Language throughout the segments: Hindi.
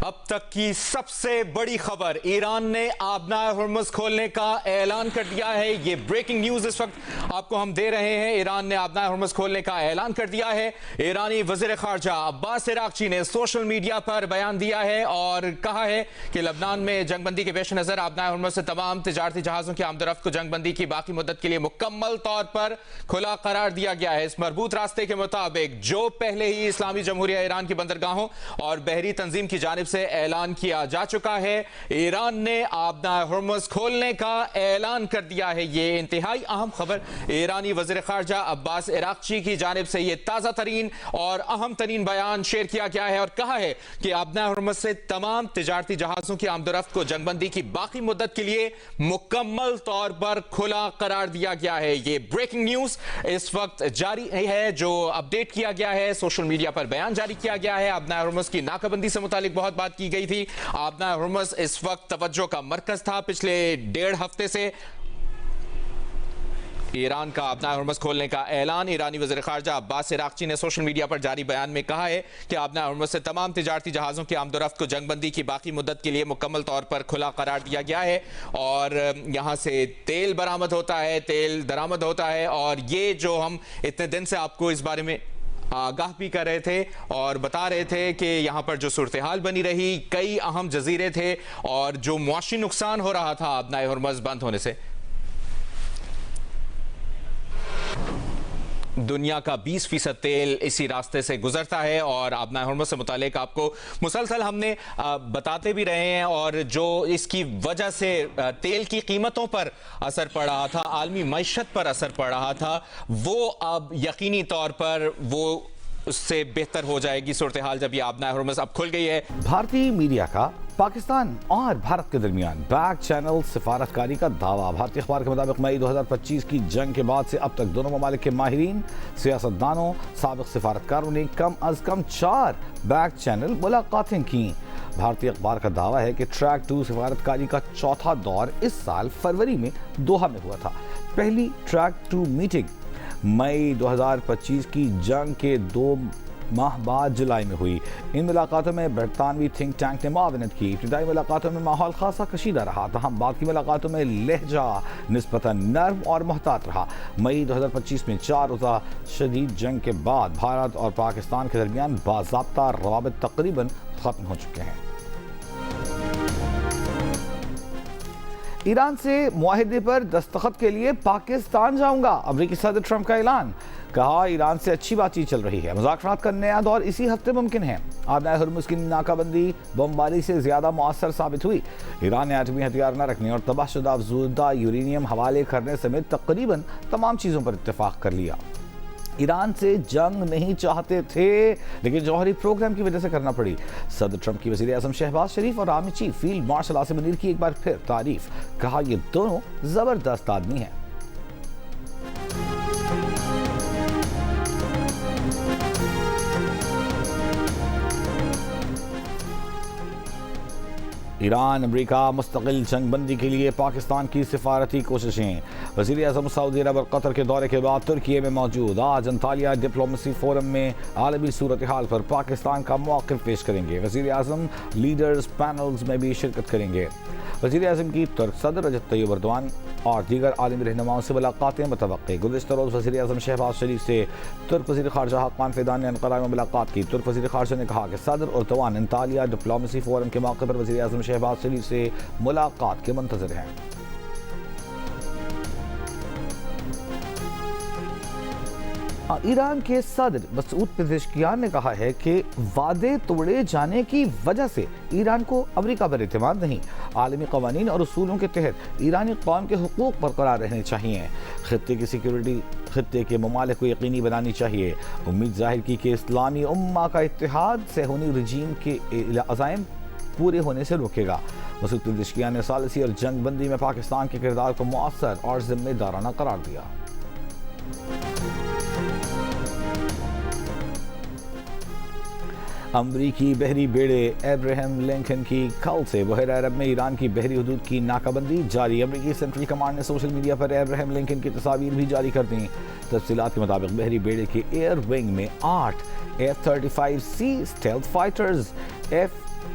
अब तक की सबसे बड़ी खबर, ईरान ने आबनाए हुर्मुज़ खोलने का ऐलान कर दिया है। ये ब्रेकिंग न्यूज इस वक्त आपको हम दे रहे हैं। ईरान ने आबनाए हुर्मुज़ खोलने का ऐलान कर दिया है। ईरानी वज़ीर ख़ारजा अब्बास इराक़ची ने सोशल मीडिया पर बयान दिया है और कहा है कि लबनान में जंगबंदी के पेश नज़र आबनाए हुर्मुज़ से तमाम तिजारती जहाज़ों की आमदरफ्त को जंगबंदी की बाकी मुद्दत के लिए मुकम्मल तौर पर खुला करार दिया गया है। इस मरबूत रास्ते के मुताबिक जो पहले ही इस्लामी जमहूरिया ईरान की बंदरगाहों और बहरी तंजीम की जानिब से ऐलान किया जा चुका है, ईरान ने आबनाए हुर्मुज़ खोलने का ऐलान कर दिया है। ये इंतहाई अहम खबर ईरानी वज़ीर ख़ारजा अब्बास इराक़ची की जानिब से ये ताज़ा तरीन और अहम तरीन बयान शेयर किया गया है और कहा है कि आबनाए हुर्मुज़ से तमाम तिजारती जहाज़ों की आमदरफ्त को जंगबंदी की बाकी मुद्दत के लिए मुकम्मल तौर पर खुला करार दिया गया है। ये ब्रेकिंग न्यूज़ इस वक्त जारी है, जो अपडेट किया गया है, सोशल मीडिया पर बयान जारी किया गया है। आबनाए हुर्मुज़ की नाकाबंदी से मुतालिक बहुत बात की गई थी। आबनाए हुर्मुज़ इस वक्त तवज्जो का मरकज था। पिछले 1.5 हफ्ते से ईरान का आबनाए हुर्मुज़ खोलने का ऐलान, ईरानी वज़ीर ख़ारजा अब्बास इराक़ची ने सोशल मीडिया पर जारी बयान में कहा है कि आबनाए हुर्मुज़ से तमाम तिजारती जहाज़ों की आमदरफ्त को जंगबंदी की बाकी मुद्दत के लिए मुकम्मल तौर पर खुला करार दिया गया है और यहाँ से तेल बरामद होता है, तेल दरामद होता है। और ये जो हम इतने दिन से आपको इस बारे में आगाह भी कर रहे थे और बता रहे थे कि यहाँ पर जो सूरत हाल बनी रही, कई अहम जजीरे थे और जो मुआशी नुकसान हो रहा था आबनाए हुर्मुज़ बंद होने से, दुनिया का 20% तेल इसी रास्ते से गुजरता है और आबनाए हुर्मुज़ से मुतालिक आपको मुसलसल हमने बताते भी रहे हैं। और जो इसकी वजह से तेल की कीमतों पर असर पड़ रहा था, आलमी मईशत पर असर पड़ रहा था, वो अब यकीनी तौर पर वो उससे बेहतर हो जाएगी सूरत हाल जब ये आबनाए हुर्मुज़ अब खुल गई है। भारतीय मीडिया का पाकिस्तान और भारत के दरमियान बैक चैनल सिफारतकारी का दावा। भारतीय अखबार के मुताबिक मई 2025 की जंग के बाद से अब तक दोनों ममालिक के माहिरीन, सियासतदानों, साबिक सिफारतकारों ने कम अज कम 4 बैक चैनल मुलाकातें की। भारतीय अखबार का दावा है कि ट्रैक 2 सिफारतकारी का चौथा दौर इस साल फरवरी में दोहा में हुआ था। पहली ट्रैक 2 मीटिंग मई 2025 की जंग के 2 माह बाद जुलाई में हुई। इन मुलाकातों में बरतानवी थिंक टैंक ने मुआवनत की। इब्तिदाई मुलाकातों में माहौल खासा कशीदा रहा, तहम बाद की मुलाकातों में लहजा निस्बतन नर्म और मोहतात रहा। मई 2025 में 4 रोज़ा शदीद जंग के बाद भारत और पाकिस्तान के दरमियान बाज़ाब्ता रवाबित तकरीबन खत्म हो चुके हैं। ईरान से मुआहिदे पर दस्तखत के लिए पाकिस्तान जाऊंगा, अमरीकी सदर ट्रंप का ऐलान। कहा, ईरान से अच्छी बातचीत चल रही है, मुज़ाकरात का नया दौर इसी हफ्ते मुमकिन है। आबनाए हुर्मुज़ की नाकाबंदी बमबारी से ज्यादा मुअस्सर साबित हुई। ईरान ने एटमी हथियार न रखने और तबाहशुदा अफज़ूदा यूरेनियम हवाले करने समेत तकरीबन तमाम चीज़ों पर इत्तेफाक कर लिया। ईरान से जंग नहीं चाहते थे, लेकिन जौहरी प्रोग्राम की वजह से करना पड़ी। सदर ट्रंप की वज़ीर आज़म शहबाज शरीफ और army chief field marshal Asim Munir की एक बार फिर तारीफ। कहा, ये दोनों जबरदस्त आदमी हैं। ईरान अमरीका मुस्तकिल जंगबंदी के लिए पाकिस्तान की सिफारती कोशिशें। वज़ीर आज़म सऊदी अरब और कतर के दौरे के बाद तुर्की में मौजूद। आज अंतालिया डिप्लोमेसी फोरम में आलमी सूरत हाल पर पाकिस्तान का मौक़िफ़ पेश करेंगे। वज़ीर आज़म लीडर्स पैनल्स में भी शिरकत करेंगे। वज़ीर आज़म की तुर्क सदर रजब तैयब एर्दोआन और दीगर आलमी रहनुमाओं से मुलाकातें मुतवक्किल। गुज़िश्ता रोज़ वज़ीर आज़म शहबाज शरीफ से तुर्क वज़ीर ख़ारजा हक़ान फ़िदान ने अन्क़रा में मुलाकात की। तुर्क वज़ीर ख़ारजा ने कहा कि सदर एर्दोआन अंतालिया डिप्लोमेसी फोरम के मौके पर वज़ीर आज़म शहबाज शरीफ से मुलाकात के मुंतज़िर हैं। ईरान के सदर मसूद पेज़ेश्कियान ने कहा है कि वादे तोड़े जाने की वजह से ईरान को अमेरिका पर एतमाद नहीं। आलमी क़वानीन और उसूलों के तहत ईरानी कौम के हुकूक बरकरार रहने चाहिए। खित्ते की सिक्योरिटी खित्ते के ममालिक को यकीनी बनानी चाहिए। उम्मीद जाहिर की कि इस्लामी उम्मा का इत्तेहाद सेहूनी रजीम के अज़ाइम पूरे होने से रोकेगा। मसूद पेज़ेश्कियान ने सालिसी और जंगबंदी में पाकिस्तान के किरदार को मुअस्सर और जिम्मेदाराना करार दिया। अमरीकी बहरी बेड़े अब्राहम लिंकन की कल से बहर अरब में ईरान की बहरी हदूद की नाकाबंदी जारी। अमरीकी सेंट्रल कमांड ने सोशल मीडिया पर अब्राहम लिंकन की तस्वीर भी जारी कर दी। तफसीलात के मुताबिक बहरी बेड़े के एयर विंग में 8 F-35C स्टेल्थ फाइटर्स,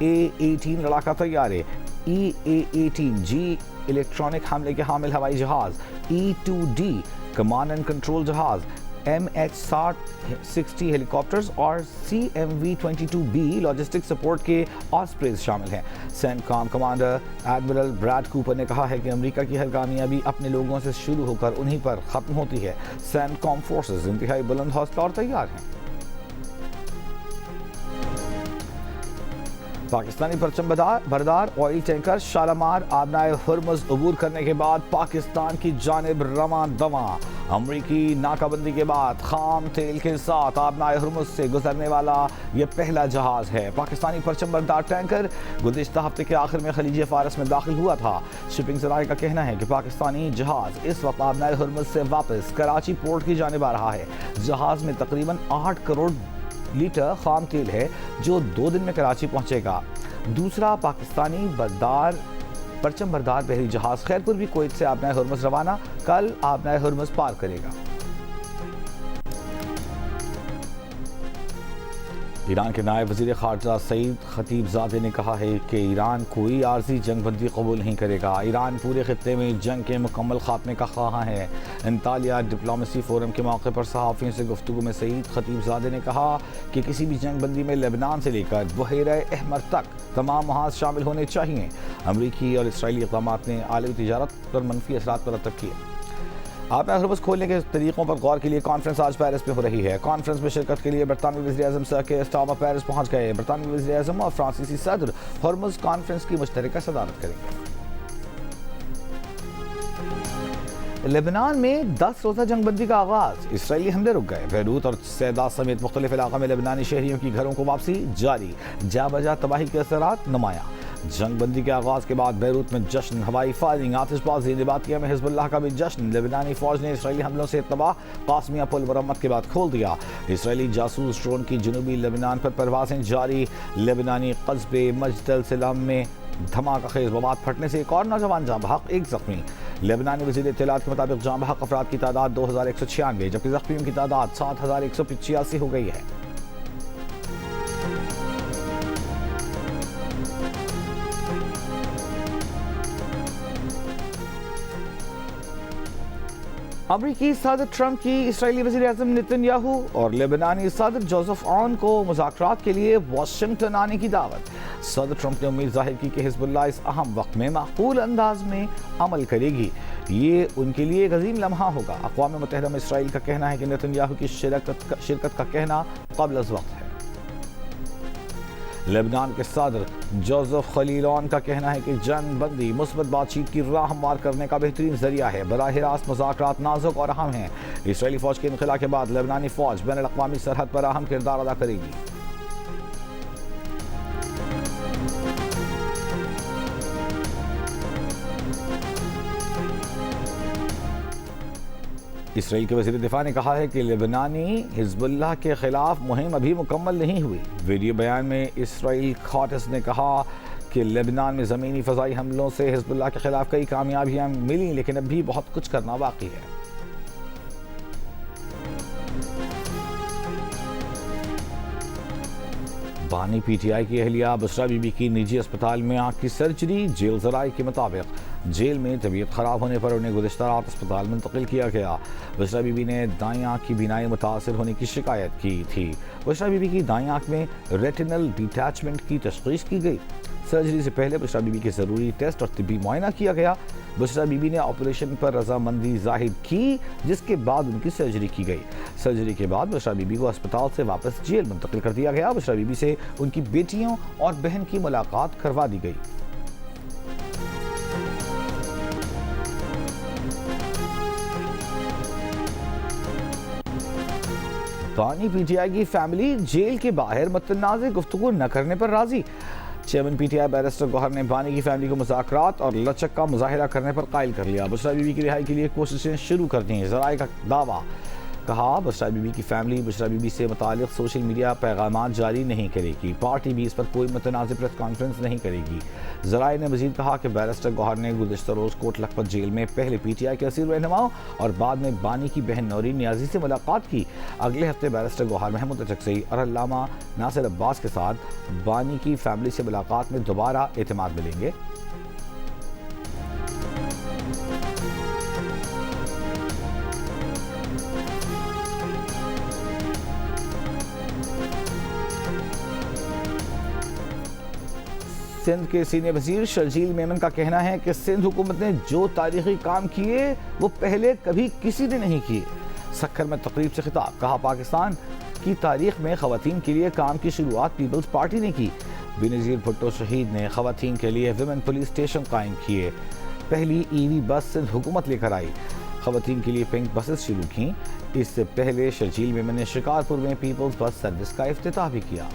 A-18 लड़ाका तैयारे, EA-18G इलेक्ट्रॉनिक हमले के हामिल हवाई जहाज, E-2D कमांड एंड कंट्रोल जहाज, MH-60 हेलीकॉप्टर्स और CMV-22B लॉजिस्टिक सपोर्ट के ऑस्प्रेज शामिल हैं। CENTCOM commander admiral Brad Cooper ने कहा है कि अमेरिका की हर कामयाबी अपने लोगों से शुरू होकर उन्हीं पर ख़त्म होती है। सेंटकॉम फोर्सेस इंतहाई बुलंद हौसला और तैयार हैं। पाकिस्तानी परचम बरदार ऑयल टैंकर शालामार आबनाए हुर्मुज़ अबूर करने के बाद पाकिस्तान की जानिब रवां दवां। अमरीकी नाकाबंदी के बाद खाम तेल के साथ आबनाए हुर्मुज़ से गुजरने वाला यह पहला जहाज है। पाकिस्तानी परचम बरदार टैंकर गुज़िश्ता हफ्ते के आखिर में खलीज फारस में दाखिल हुआ था। शिपिंग ज़राए का कहना है कि पाकिस्तानी जहाज इस वक्त आबनाए हुर्मुज़ से वापस कराची पोर्ट की जानिब आ रहा है। जहाज में तकरीबन 8 करोड़ लीटर खाम तेल है जो 2 दिन में कराची पहुंचेगा। दूसरा पाकिस्तानी परचम बरदार बहरी जहाज खैरपुर भी कुवैत से आबनाए हुर्मुज़ रवाना, कल आबनाए हुर्मुज़ पार करेगा। ईरान के नायब वज़ीर ख़ारजा सईद खतीबज़ादे ने कहा है कि ईरान कोई आर्जी जंगबंदी कबूल नहीं करेगा। ईरान पूरे खित्ते में जंग के मुकम्मल खात्मे का ख्वाह है। अंतालिया डिप्लोमेसी फोरम के मौके पर सहाफ़ियों से गुफ्तगू में सईद खतीबज़ादे ने कहा कि किसी भी जंगबंदी में लेबनान से लेकर बहरे अहमर तक तमाम महाज शामिल होने चाहिए। अमरीकी और इसराइली इक़दामात ने आलमी तिजारत पर मनफी असरात मरतब किए। आबनाए हुर्मुज़ खोलने के तरीक़ों पर गौर के लिए कॉन्फ्रेंस आज पेरिस में हो रही है। कॉन्फ्रेंस में शिरकत के लिए बरतानवी वज़ीर-ए-आज़म सर के स्टामा पेरिस पहुँच गए। बरतानवी वज़ीर-ए-आज़म और फ्रांसीसी सदर हुर्मुज़ कॉन्फ्रेंस की मुश्तरका सदारत करेंगे। लेबनान में 10 रोज़ा जंगबंदी का आगाज़, इसराइली हमले रुक गए। बैरूत और सैदा समेत मुख्तलिफ इलाक़ों में लेबनानी शहरियों की घरों को वापसी जारी, जा बजा तबाही के असरात नुमायां। जंगबंदी के आगाज़ के बाद बैरूत में जश्न, हवाई फायरिंग, आतिशबाज़ी, नबातिया में हिज़्बुल्लाह का भी जश्न। लेबनानी फ़ौज ने इसराइली हमलों से तबाह कासमिया पुल मरम्मत के बाद खोल दिया। इसराइली जासूस ड्रोन की जनूबी लेबनान पर परवाज़ें जारी। लेबनानी कस्बे मजदल सिलाम में धमाका खेज़ बवाद फटने से एक और नौजवान जाँ बहक, एक ज़ख्मी। लेबनानी वज़ीर इत्तलात के मुताबिक जाँ बहक अफराद की तादाद 2196 जबकि ज़ख्मियों की तादाद 7185 हो गई है। अमरीकी सदर ट्रंप की इसराइली वज़ीर-ए-आज़म नेतन्याहू और लेबनानी सदर जोसेफ ऑन को मुज़ाकरात के लिए वाशिंगटन आने की दावत। सदर ट्रंप ने उम्मीद जाहिर की कि हिज़्बुल्लाह इस अहम वक्त में माकूल अंदाज में अमल करेगी। ये उनके लिए एक अजीम लम्हा होगा। अक़वाम मुत्तहिदा में इसराइल का कहना है कि नेतन्याहू की शिरकत का कहना क़ब्ल अज़ वक्त है। लेबनान के सदर जोसेफ खलीलोन का कहना है कि जंग बंदी मुस्बत बातचीत की राह हमवार करने का बेहतरीन जरिया है। बराह रास्त मुज़ाकरात नाजुक और अहम हैं। इसराइली फ़ौज के इनखला के बाद लेबनानी फ़ौज बैनुल अक़वामी सरहद पर अहम किरदार अदा करेगी। इसराइल के वज़ीर दिफा ने कहा है कि लेबनानी हिज़्बुल्लाह के खिलाफ मुहिम अभी मुकम्मल नहीं हुई। वीडियो बयान में इसराइल खाटिस ने कहा कि लेबनान में ज़मीनी फ़ज़ाई हमलों से हिज़्बुल्लाह के खिलाफ कई कामयाबियाँ मिली, लेकिन अभी बहुत कुछ करना बाकी है। बानी PTI की अहलिया बुशरा बीबी की निजी अस्पताल में आँख की सर्जरी। जेल ज़राए के मुताबिक जेल में तबीयत ख़राब होने पर उन्हें गुज़िश्ता रात अस्पताल मुंतकिल किया गया। बुशरा बीबी ने दाईं आँख की बीनाई मुतासर होने की शिकायत की थी। बुशरा बीबी की दाईं आँख में रेटिनल डिटैचमेंट की तशख़ीस की गई। सर्जरी से पहले बुशरा बीबी के ज़रूरी टेस्ट और तिब्बी मुआयना किया गया। बुशरा बीबी ने ऑपरेशन पर रजामंदी जाहिर की, जिसके बाद उनकी सर्जरी की गई। सर्जरी के बाद बुशरा बीबी को अस्पताल से वापस जेल मुंतकिल कर दिया गया। बुशरा बीबी से उनकी बेटियों और बहन की मुलाकात करवा दी गई। बानी PTI की फैमिली जेल के बाहर मुतनाज़ गुफ्तगू न करने पर राजी। चेयरमैन PTI बैरिस्टर गौहर ने बानी की फैमिली को मुज़ाकरात और लचक का मुजाहिरा करने पर कायल कर लिया। बुशरा बीबी की रिहाई के लिए कोशिशें शुरू कर दी हैं। ज़राए का दावा कहा बुशरा बीबी की फैमिली बुशरा बीबी से मुतालिक सोशल मीडिया पैगाम जारी नहीं करेगी। पार्टी भी इस पर कोई मुतनाज़ प्रेस कॉन्फ्रेंस नहीं करेगी। ज़राए ने मजीद कहा कि बैरिस्टर गौहर ने गुज़श्ता रोज़ कोट लखपत जेल में पहले PTI के असीर रहनुमाओं और बाद में बानी की बहन नौरीन नियाजी से मुलाकात की। अगले हफ्ते बैरिस्टर गौहर महमूद चकसई और अल्लामा नासिर अब्बास के साथ बानी की फैमिली से मुलाकात में दोबारा एतमाद मिलेंगे। सिंध के सीनियर वजीर शर्जील मेमन का कहना है कि सिंध हुकूमत ने जो तारीखी काम किए वो पहले कभी किसी ने नहीं किए। सक्खर में तकरीब से खिताब, कहा पाकिस्तान की तारीख में खवातीन के लिए काम की शुरुआत पीपल्स पार्टी ने की। बेनज़ीर भुट्टो शहीद ने खवातीन के लिए विमेन पुलिस स्टेशन कायम किए। पहली EV बस सिंध हुकूमत लेकर आई। खवातीन के लिए पिंक बसेस शुरू की। इससे पहले शर्जील मेमन ने शिकारपुर में पीपल्स बस सर्विस का इफ्तिताह भी किया।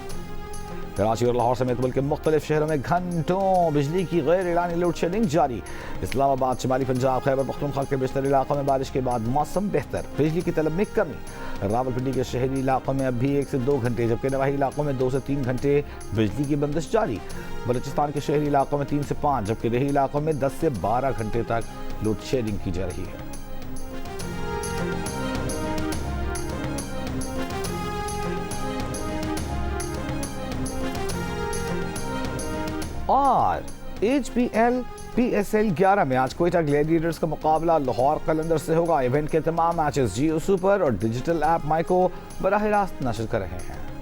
कराची और लाहौर समेत मुल्क के मुख्तलिफ शहरों में घंटों बिजली की गैर एलानी लोड शेडिंग जारी। इस्लामाबाद, शिमाली पंजाब, खैबर पख्तूनख्वा के बेशतर इलाकों में बारिश के बाद मौसम बेहतर, बिजली की तलब में कमी। रावलपिंडी के शहरी इलाकों में अब भी 1 से 2 घंटे, जबकि नवाही इलाकों में 2 से 3 घंटे बिजली की बंदिश जारी। बलूचिस्तान के शहरी इलाकों में 3 से 5, जबकि रही इलाकों में 10 से 12 घंटे तक लोड शेडिंग की जा रही है। और HPL PSL 11 में आज कोयटा ग्लैडिएटर्स का मुकाबला लाहौर कलंदर से होगा। इवेंट के तमाम मैचेस जियो सुपर और डिजिटल ऐप माइको बराह रास्त नशर कर रहे हैं।